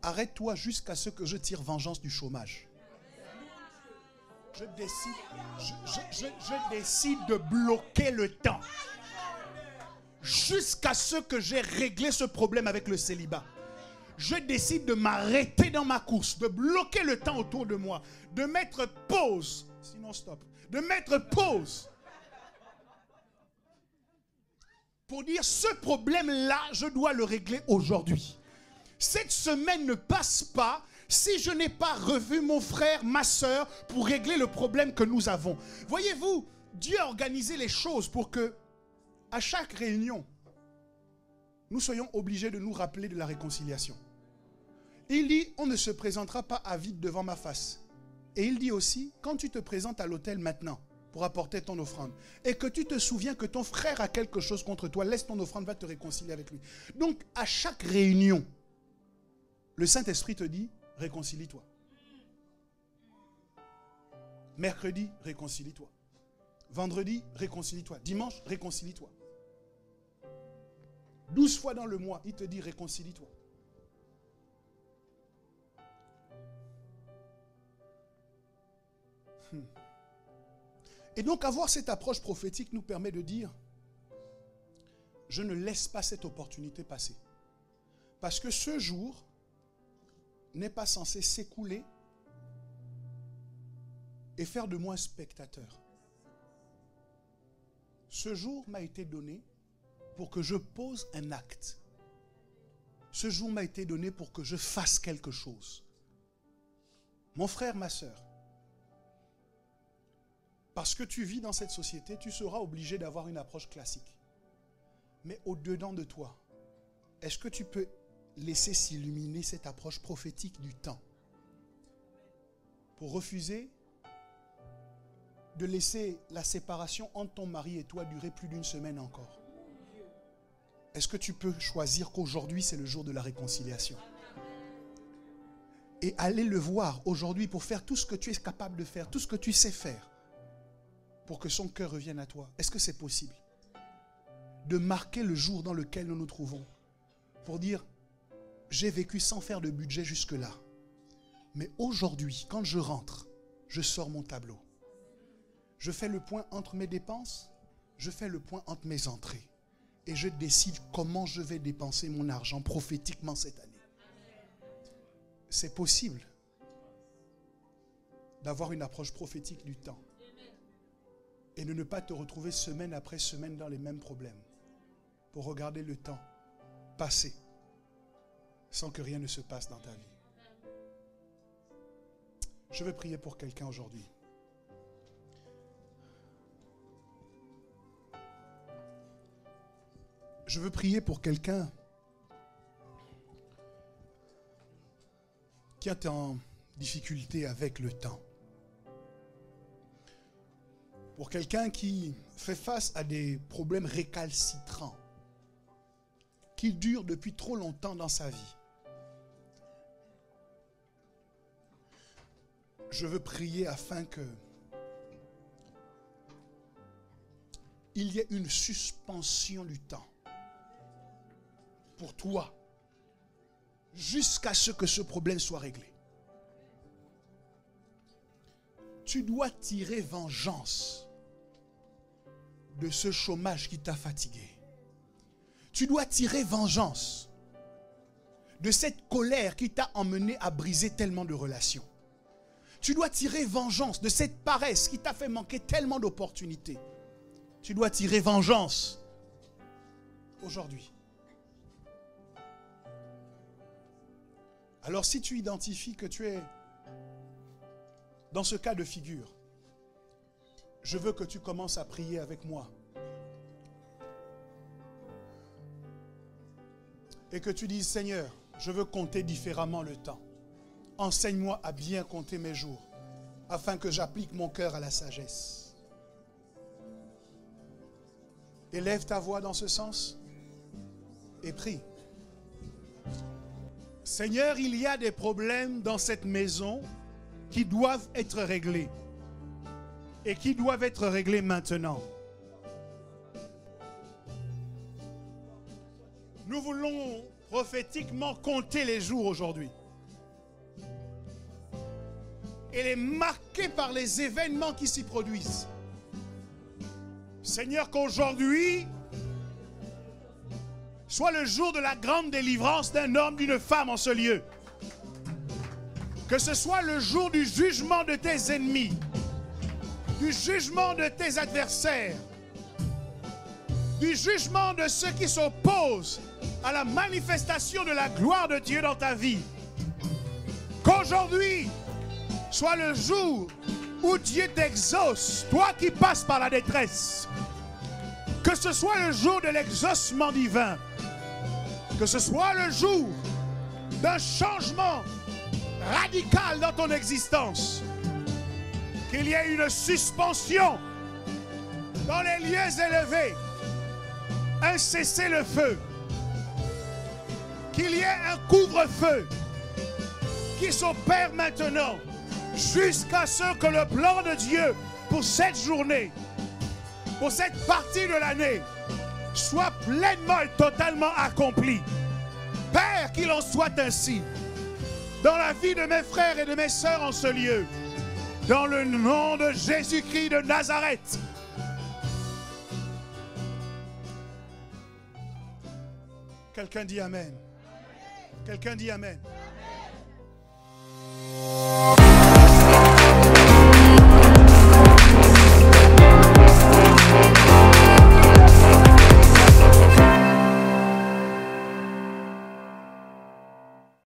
Speaker 1: arrête-toi jusqu'à ce que je tire vengeance du chômage. Je décide de bloquer le temps jusqu'à ce que j'ai réglé ce problème avec le célibat. Je décide de m'arrêter dans ma course, de bloquer le temps autour de moi, de mettre pause, sinon stop, de mettre pause pour dire ce problème-là, je dois le régler aujourd'hui. Cette semaine ne passe pas si je n'ai pas revu mon frère, ma soeur, pour régler le problème que nous avons. Voyez-vous, Dieu a organisé les choses pour que, à chaque réunion, nous soyons obligés de nous rappeler de la réconciliation. Il dit, on ne se présentera pas à vide devant ma face. Et il dit aussi, quand tu te présentes à l'autel maintenant pour apporter ton offrande et que tu te souviens que ton frère a quelque chose contre toi, laisse ton offrande, va te réconcilier avec lui. Donc, à chaque réunion, le Saint-Esprit te dit, réconcilie-toi. Mercredi, réconcilie-toi. Vendredi, réconcilie-toi. Dimanche, réconcilie-toi. 12 fois dans le mois, il te dit, réconcilie-toi. Et donc avoir cette approche prophétique nous permet de dire, je ne laisse pas cette opportunité passer. Parce que ce jour n'est pas censé s'écouler et faire de moi un spectateur. Ce jour m'a été donné pour que je pose un acte. Ce jour m'a été donné pour que je fasse quelque chose. Mon frère, ma soeur, parce que tu vis dans cette société, tu seras obligé d'avoir une approche classique. Mais au-dedans de toi, est-ce que tu peux laisser s'illuminer cette approche prophétique du temps pour refuser de laisser la séparation entre ton mari et toi durer plus d'une semaine encore? Est-ce que tu peux choisir qu'aujourd'hui c'est le jour de la réconciliation? Et aller le voir aujourd'hui pour faire tout ce que tu es capable de faire, tout ce que tu sais faire, pour que son cœur revienne à toi. Est-ce que c'est possible? De marquer le jour dans lequel nous nous trouvons, pour dire, j'ai vécu sans faire de budget jusque-là. Mais aujourd'hui, quand je rentre, je sors mon tableau. Je fais le point entre mes dépenses, je fais le point entre mes entrées. Et je décide comment je vais dépenser mon argent prophétiquement cette année. C'est possible d'avoir une approche prophétique du temps et de ne pas te retrouver semaine après semaine dans les mêmes problèmes, pour regarder le temps passer sans que rien ne se passe dans ta vie. Je veux prier pour quelqu'un aujourd'hui. Je veux prier pour quelqu'un qui est en difficulté avec le temps. Pour quelqu'un qui fait face à des problèmes récalcitrants qui durent depuis trop longtemps dans sa vie. Je veux prier afin que il y ait une suspension du temps pour toi, jusqu'à ce que ce problème soit réglé. Tu dois tirer vengeance de ce chômage qui t'a fatigué. Tu dois tirer vengeance de cette colère qui t'a emmené à briser tellement de relations. Tu dois tirer vengeance de cette paresse qui t'a fait manquer tellement d'opportunités. Tu dois tirer vengeance aujourd'hui. Alors si tu identifies que tu es dans ce cas de figure, je veux que tu commences à prier avec moi. Et que tu dises, Seigneur, je veux compter différemment le temps. Enseigne-moi à bien compter mes jours, afin que j'applique mon cœur à la sagesse. Élève ta voix dans ce sens et prie. Seigneur, il y a des problèmes dans cette maison qui doivent être réglés et qui doivent être réglés maintenant. Nous voulons prophétiquement compter les jours aujourd'hui et les marquer par les événements qui s'y produisent. Seigneur, qu'aujourd'hui soit le jour de la grande délivrance d'un homme, d'une femme en ce lieu. Que ce soit le jour du jugement de tes ennemis, du jugement de tes adversaires, du jugement de ceux qui s'opposent à la manifestation de la gloire de Dieu dans ta vie. Qu'aujourd'hui soit le jour où Dieu t'exauce, toi qui passes par la détresse. Que ce soit le jour de l'exaucement divin. Que ce soit le jour d'un changement radical dans ton existence. Qu'il y ait une suspension dans les lieux élevés. Un cessez-le-feu. Qu'il y ait un couvre-feu qui s'opère maintenant jusqu'à ce que le plan de Dieu pour cette journée, pour cette partie de l'année, soit pleinement et totalement accompli. Père, qu'il en soit ainsi dans la vie de mes frères et de mes sœurs en ce lieu, dans le nom de Jésus-Christ de Nazareth. Quelqu'un dit Amen. Quelqu'un dit Amen.